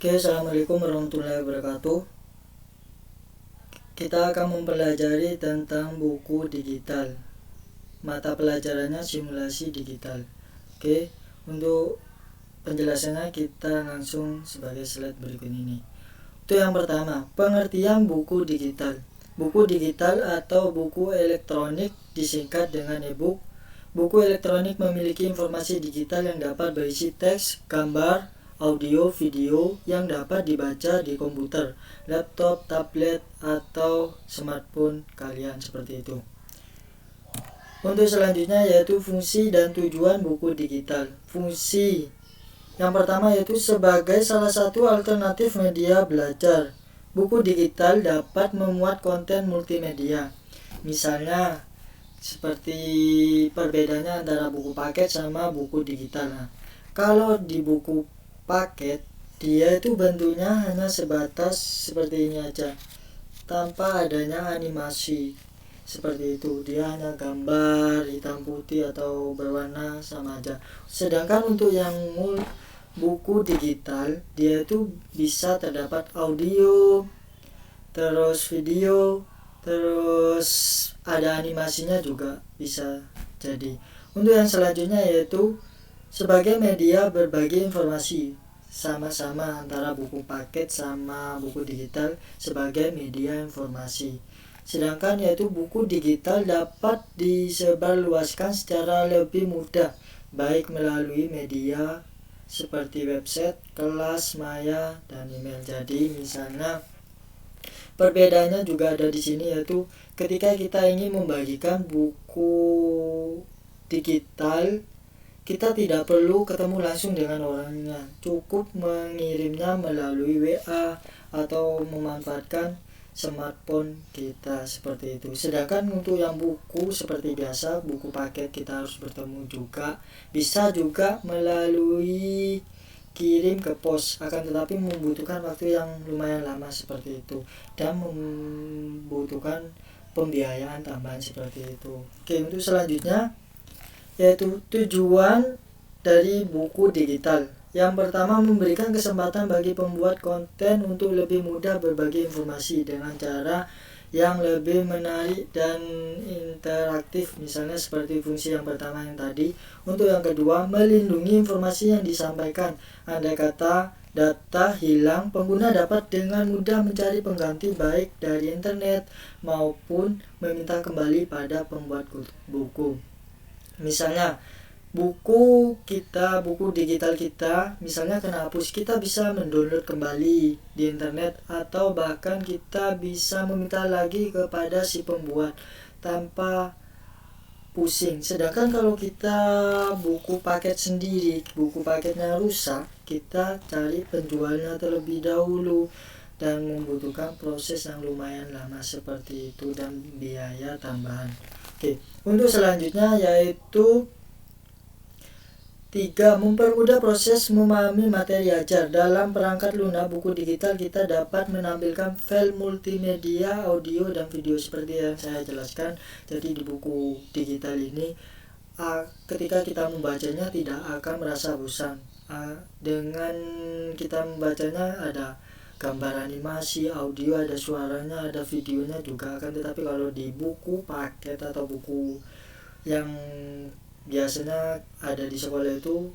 Oke, assalamualaikum warahmatullahi wabarakatuh. Kita akan mempelajari tentang buku digital. Mata pelajarannya simulasi digital. Oke, untuk penjelasannya kita langsung sebagai slide berikut ini. Itu yang pertama, pengertian buku digital. Buku digital atau buku elektronik disingkat dengan e-book. Buku elektronik memiliki informasi digital yang dapat berisi teks, gambar, audio, video yang dapat dibaca di komputer, laptop, tablet, atau smartphone kalian seperti itu. Untuk selanjutnya yaitu fungsi dan tujuan buku digital. Fungsi yang pertama yaitu sebagai salah satu alternatif media belajar. Buku digital dapat memuat konten multimedia. Misalnya seperti perbedaannya antara buku paket sama buku digital. Nah, kalau di buku paket dia itu bentuknya hanya sebatas seperti ini aja, tanpa adanya animasi seperti itu. Dia hanya gambar hitam putih atau berwarna sama aja. Sedangkan untuk yang buku digital dia itu bisa terdapat audio, terus video, terus ada animasinya juga bisa jadi. Untuk yang selanjutnya yaitu sebagai media berbagi informasi, sama-sama antara buku paket sama buku digital sebagai media informasi. Sedangkan yaitu buku digital dapat disebarluaskan secara lebih mudah, baik melalui media seperti website, kelas, maya, dan email. Jadi misalnya perbedaannya juga ada di sini, yaitu ketika kita ingin membagikan buku digital, kita tidak perlu ketemu langsung dengan orangnya, cukup mengirimnya melalui WA atau memanfaatkan smartphone kita seperti itu. Sedangkan untuk yang buku seperti biasa, buku paket kita harus bertemu juga, bisa juga melalui kirim ke pos, akan tetapi membutuhkan waktu yang lumayan lama seperti itu dan membutuhkan pembiayaan tambahan seperti itu. Oke, untuk selanjutnya yaitu tujuan dari buku digital. Yang pertama, memberikan kesempatan bagi pembuat konten untuk lebih mudah berbagi informasi dengan cara yang lebih menarik dan interaktif, misalnya seperti fungsi yang pertama yang tadi. Untuk yang kedua, melindungi informasi yang disampaikan. Andai kata data hilang, pengguna dapat dengan mudah mencari pengganti baik dari internet maupun meminta kembali pada pembuat buku. Misalnya buku digital kita misalnya kena hapus, kita bisa mendownload kembali di internet, atau bahkan kita bisa meminta lagi kepada si pembuat tanpa pusing. Sedangkan kalau kita buku paket sendiri, buku paketnya rusak, kita cari penjualnya terlebih dahulu dan membutuhkan proses yang lumayan lama seperti itu dan biaya tambahan. Oke, untuk selanjutnya yaitu 3. Mempermudah proses memahami materi ajar. Dalam perangkat lunak buku digital kita dapat menampilkan file multimedia, audio, dan video seperti yang saya jelaskan. Jadi di buku digital ini ketika kita membacanya tidak akan merasa bosan. Dengan kita membacanya ada gambar animasi, audio, ada suaranya, ada videonya juga. Akan tetapi kalau di buku paket atau buku yang biasanya ada di sekolah itu,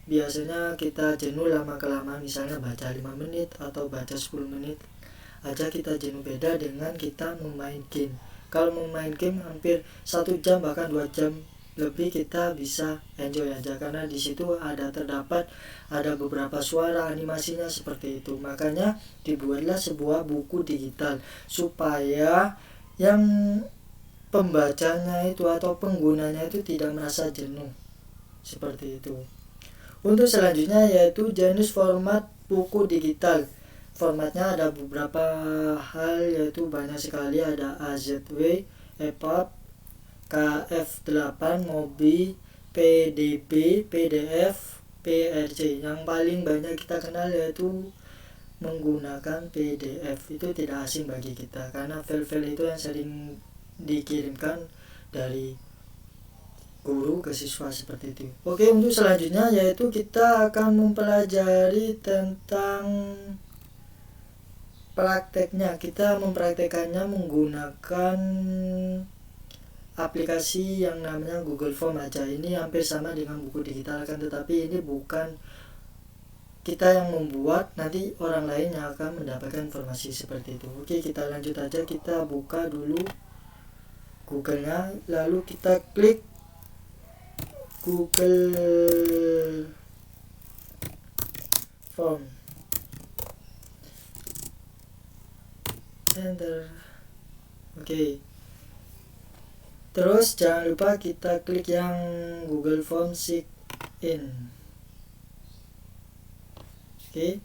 biasanya kita jenuh lama-kelamaan, misalnya baca 5 menit atau baca 10 menit aja kita jenuh. Beda dengan kita memain game. Kalau memain game hampir 1 jam bahkan 2 jam lebih kita bisa enjoy aja, karena di situ terdapat beberapa suara, animasinya seperti itu. Makanya dibuatlah sebuah buku digital supaya yang pembacanya itu atau penggunanya itu tidak merasa jenuh seperti itu. Untuk selanjutnya yaitu jenis format buku digital. Formatnya ada beberapa hal, yaitu banyak sekali, ada AZW, EPUB, KF8, MOBI, PDB, PDF, PRC. Yang paling banyak kita kenal yaitu menggunakan PDF. Itu tidak asing bagi kita karena file-file itu yang sering dikirimkan dari guru ke siswa seperti itu. Oke, untuk selanjutnya yaitu kita akan mempelajari tentang prakteknya. Kita mempraktekannya menggunakan aplikasi yang namanya Google Form aja. Ini hampir sama dengan buku digital kan, tetapi ini bukan kita yang membuat, nanti orang lain yang akan mendapatkan informasi seperti itu. Oke, kita lanjut aja. Kita buka dulu Google-nya, lalu kita klik Google Form, enter. Oke, terus jangan lupa kita klik yang Google Form Sign In. Oke.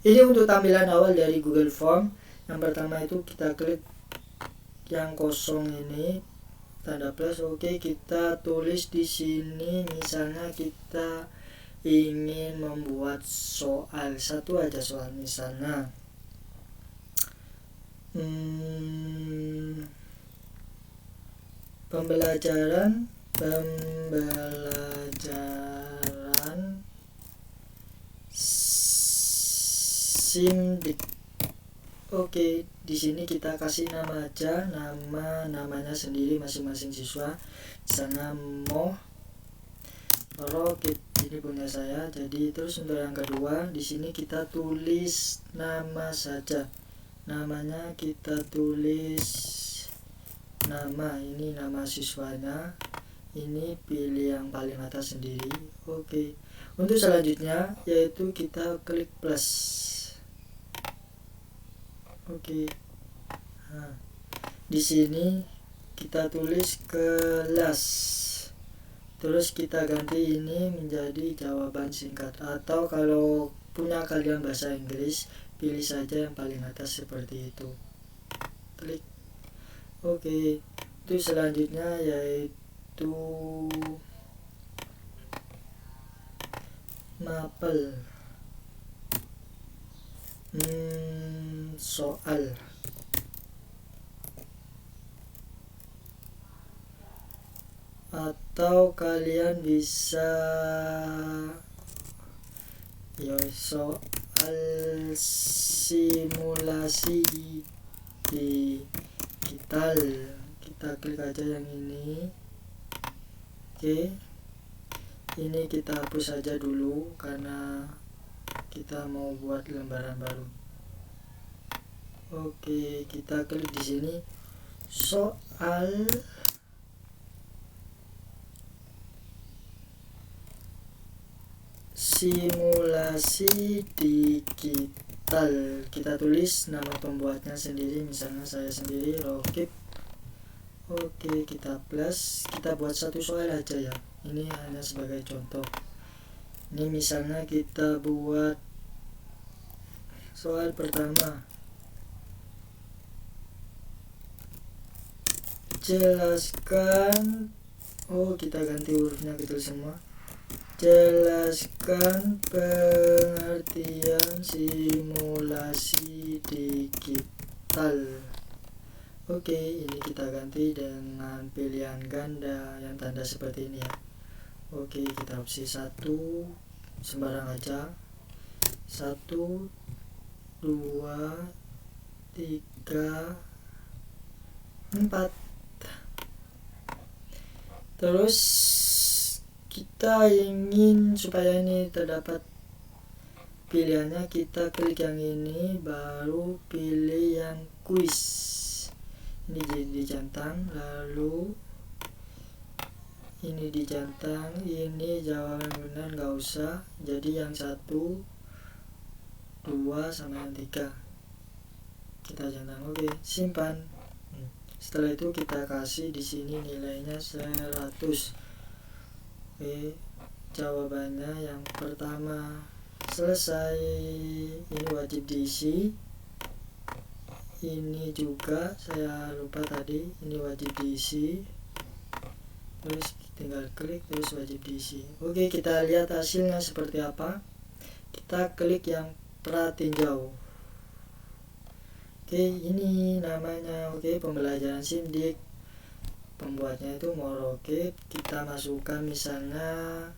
Ini untuk tampilan awal dari Google Form. Yang pertama itu kita klik yang kosong ini, tanda plus. Oke, kita tulis di sini misalnya kita ingin membuat soal, satu aja soal, misalnya pembelajaran SIMDIK. Oke, di sini kita kasih nama aja, namanya sendiri masing-masing siswa. Misalnya Rocket, ini punya saya. Jadi terus untuk yang kedua, di sini kita tulis nama saja. Namanya kita tulis nama, ini nama siswanya. Ini pilih yang paling atas sendiri. Oke. Untuk selanjutnya yaitu kita klik plus. Oke. Nah, di sini kita tulis kelas. Terus kita ganti ini menjadi jawaban singkat, atau kalau punya kalian bahasa Inggris, pilih saja yang paling atas seperti itu. Klik. Oke. Itu selanjutnya yaitu mapel. Soal. Atau kalian bisa soal simulasi digital. Kita klik aja yang ini. Oke, ini kita hapus saja dulu karena kita mau buat lembaran baru. Oke, kita klik di sini soal simulasi digital. Kita tulis nama pembuatnya sendiri, misalnya saya sendiri, Rocket. Oke, kita plus, kita buat satu soal aja ya. Ini hanya sebagai contoh. Ini misalnya kita buat soal pertama, jelaskan, kita ganti hurufnya kecil semua. Jelaskan pengertian simulasi digital. Oke, ini kita ganti dengan pilihan ganda yang tanda seperti ini ya. Oke, kita opsi 1 sembarang aja. 1, 2, 3, 4. Terus kita ingin supaya ini terdapat pilihannya, kita klik yang ini, baru pilih yang kuis. Ini dicentang, lalu ini dicentang, ini jawaban benar nggak usah, jadi yang 1, 2 sama yang 3 kita centang. Oke, simpan. Setelah itu kita kasih di sini nilainya 100. Oke, jawabannya yang pertama selesai. Ini wajib diisi. Ini juga saya lupa tadi, ini wajib diisi. Terus tinggal klik, terus wajib diisi. Oke, kita lihat hasilnya seperti apa. Kita klik yang pratinjau. Oke, ini namanya. Oke, pembelajaran SIMDIK. pembuatnya itu Moroke, kita masukkan misalnya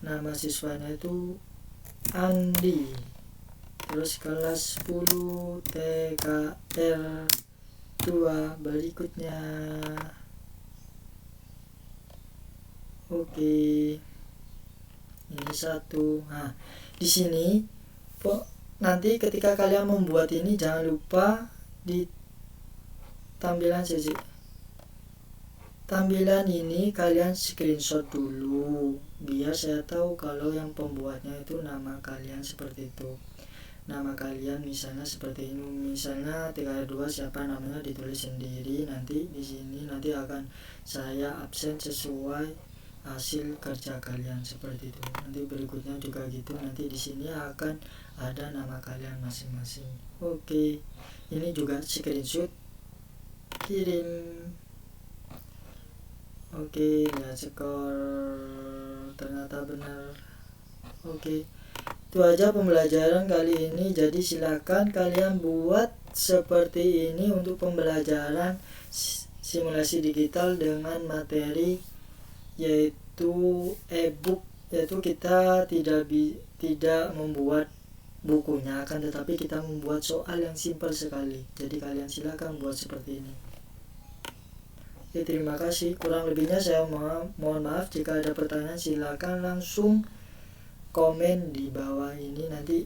nama siswanya itu Andi, terus kelas 10 TKR 2 berikutnya. Oke, ini satu. Nah, di sini nanti ketika kalian membuat ini jangan lupa di tampilan CC. Tampilan ini kalian screenshot dulu biar saya tahu kalau yang pembuatnya itu nama kalian seperti itu. Nama kalian misalnya seperti ini, misalnya 32 siapa namanya ditulis sendiri, nanti di sini nanti akan saya absen sesuai hasil kerja kalian seperti itu. Nanti berikutnya juga gitu, nanti di sini akan ada nama kalian masing-masing. Oke, ini juga screenshot, kirim. Oke, lihat skor, ternyata benar. Oke, itu aja pembelajaran kali ini. Jadi silakan kalian buat seperti ini untuk pembelajaran simulasi digital dengan materi yaitu e-book, yaitu kita tidak membuat bukunya, akan tetapi kita membuat soal yang simpel sekali. Jadi kalian silakan buat seperti ini. Oke, terima kasih. Kurang lebihnya saya mohon maaf. Jika ada pertanyaan silakan langsung komen di bawah ini, nanti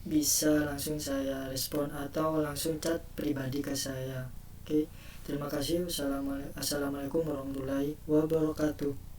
bisa langsung saya respon atau langsung chat pribadi ke saya. Oke, terima kasih. Assalamualaikum warahmatullahi wabarakatuh.